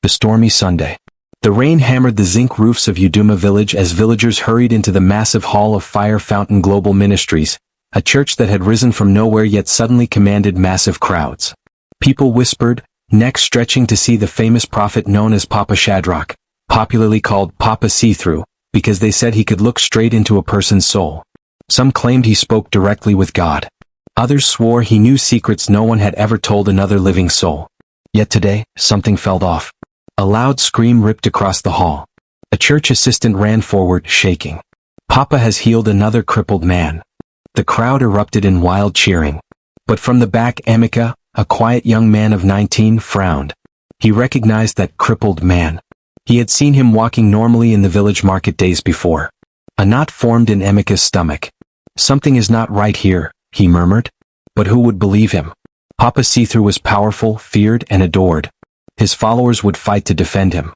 The stormy Sunday. The rain hammered the zinc roofs of Uduma village as villagers hurried into the massive hall of Fire Fountain Global Ministries, a church that had risen from nowhere yet suddenly commanded massive crowds. People whispered, necks stretching to see the famous prophet known as Papa Shadrach, popularly called Papa See-Through, because they said he could look straight into a person's soul. Some claimed he spoke directly with God. Others swore he knew secrets no one had ever told another living soul. Yet today, something felt off. A loud scream ripped across the hall. A church assistant ran forward, shaking. Papa has healed another crippled man. The crowd erupted in wild cheering. But from the back, Emeka, a quiet young man of 19, frowned. He recognized that crippled man. He had seen him walking normally in the village market days before. A knot formed in Emeka's stomach. Something is not right here, he murmured. But who would believe him? Papa See-Through was powerful, feared, and adored. His followers would fight to defend him.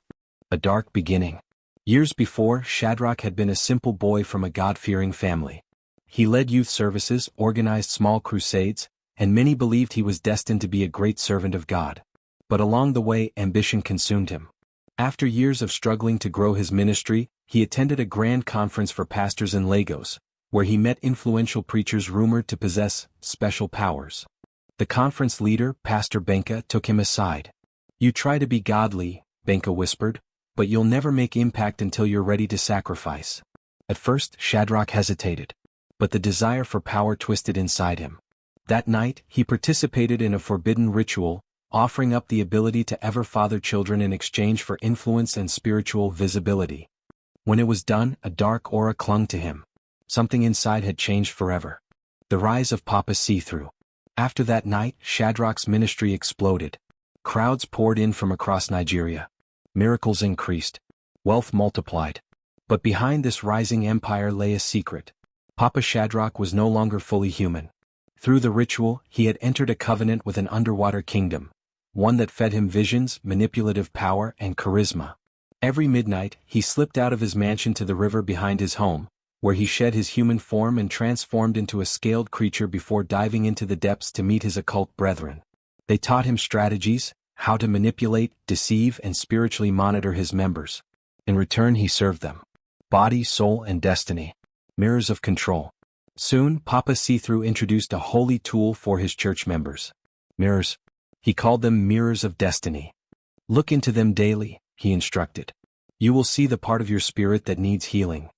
A dark beginning. Years before, Shadrach had been a simple boy from a God-fearing family. He led youth services, organized small crusades, and many believed he was destined to be a great servant of God. But along the way, ambition consumed him. After years of struggling to grow his ministry, he attended a grand conference for pastors in Lagos, where he met influential preachers rumored to possess special powers. The conference leader, Pastor Benka, took him aside. "You try to be godly," Benka whispered, "but you'll never make impact until you're ready to sacrifice." At first, Shadrach hesitated. But the desire for power twisted inside him. That night, he participated in a forbidden ritual, offering up the ability to ever father children in exchange for influence and spiritual visibility. When it was done, a dark aura clung to him. Something inside had changed forever. The rise of Papa See-Through. After that night, Shadrach's ministry exploded. Crowds poured in from across Nigeria. Miracles increased. Wealth multiplied. But behind this rising empire lay a secret. Papa Shadrach was no longer fully human. Through the ritual, he had entered a covenant with an underwater kingdom, one that fed him visions, manipulative power, and charisma. Every midnight, he slipped out of his mansion to the river behind his home, where he shed his human form and transformed into a scaled creature before diving into the depths to meet his occult brethren. They taught him strategies, how to manipulate, deceive, and spiritually monitor his members. In return, he served them. Body, soul, and destiny. Mirrors of control. Soon, Papa See-Through introduced a holy tool for his church members. Mirrors. He called them mirrors of destiny. Look into them daily, he instructed. You will see the part of your spirit that needs healing.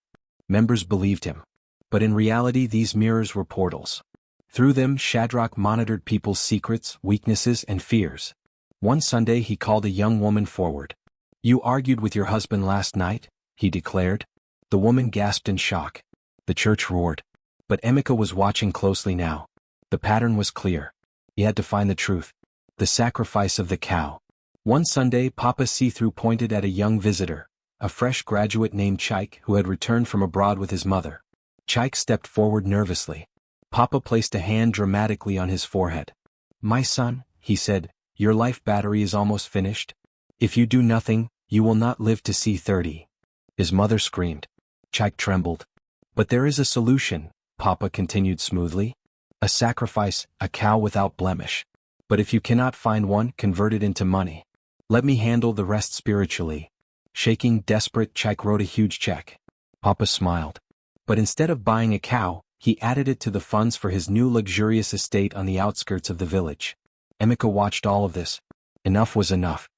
Members believed him. But in reality, these mirrors were portals. Through them, Shadrach monitored people's secrets, weaknesses, and fears. One Sunday, he called a young woman forward. "You argued with your husband last night?" he declared. The woman gasped in shock. The church roared. But Emeka was watching closely now. The pattern was clear. He had to find the truth. The sacrifice of the cow. One Sunday, Papa See-Through pointed at a young visitor, a fresh graduate named Chike who had returned from abroad with his mother. Chike stepped forward nervously. Papa placed a hand dramatically on his forehead. "My son," he said, "your life battery is almost finished. If you do nothing, you will not live to see 30. His mother screamed. Chike trembled. "But there is a solution," Papa continued smoothly. "A sacrifice, a cow without blemish. But if you cannot find one, convert it into money. Let me handle the rest spiritually." Shaking, desperate, Chike wrote a huge check. Papa smiled. But instead of buying a cow, he added it to the funds for his new luxurious estate on the outskirts of the village. Emeka watched all of this. Enough was enough.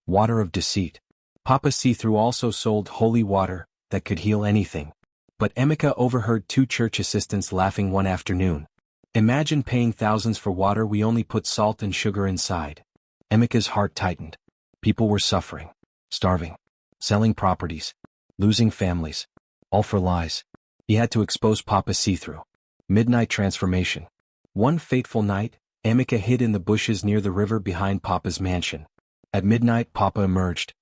Water of deceit. Papa See-Through also sold holy water that could heal anything. But Emeka overheard two church assistants laughing one afternoon. "Imagine paying thousands for water we only put salt and sugar inside." Emeka's heart tightened. People were suffering, starving, selling properties, losing families, all for lies. He had to expose Papa See-Through. Midnight transformation. One fateful night, Emeka hid in the bushes near the river behind Papa's mansion. At midnight, Papa emerged.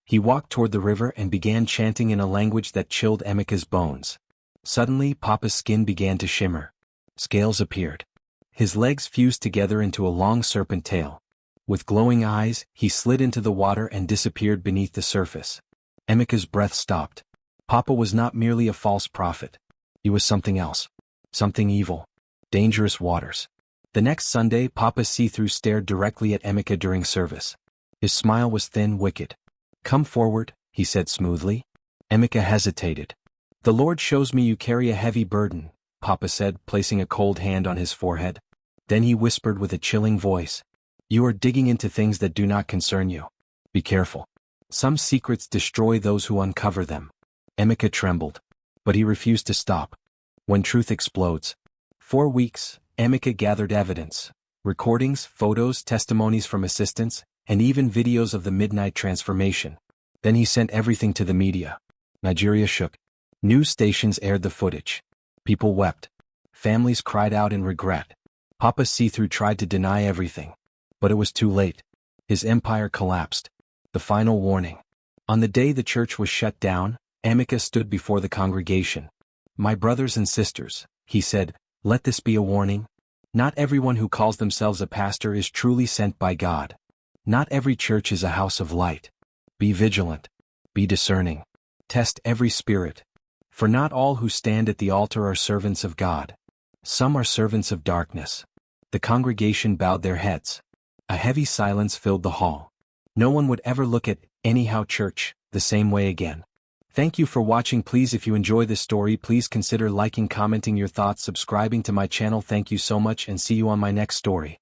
He walked toward the river and began chanting in a language that chilled Emeka's bones. Suddenly, Papa's skin began to shimmer. Scales appeared. His legs fused together into a long serpent tail. With glowing eyes, he slid into the water and disappeared beneath the surface. Emeka's breath stopped. Papa was not merely a false prophet. He was something else. Something evil. Dangerous waters. The next Sunday, Papa See-Through stared directly at Emeka during service. His smile was thin, wicked. Come forward, he said smoothly. Emeka hesitated. The Lord shows me you carry a heavy burden, Papa said, placing a cold hand on his forehead. Then he whispered with a chilling voice. You are digging into things that do not concern you. Be careful. Some secrets destroy those who uncover them. Emeka trembled. But he refused to stop. When truth explodes. 4 weeks, Emeka gathered evidence. Recordings, photos, testimonies from assistants, and even videos of the midnight transformation. Then he sent everything to the media. Nigeria shook. News stations aired the footage. People wept. Families cried out in regret. Papa See-Through tried to deny everything. But it was too late. His empire collapsed. The final warning. On the day the church was shut down, Emeka stood before the congregation. My brothers and sisters, he said, let this be a warning. Not everyone who calls themselves a pastor is truly sent by God. Not every church is a house of light. Be vigilant. Be discerning. Test every spirit. For not all who stand at the altar are servants of God. Some are servants of darkness. The congregation bowed their heads. A heavy silence filled the hall. No one would ever look at Anyhow Church the same way again. Thank you for watching. Please, if you enjoy this story, please consider liking, commenting your thoughts, subscribing to my channel. Thank you so much and see you on my next story.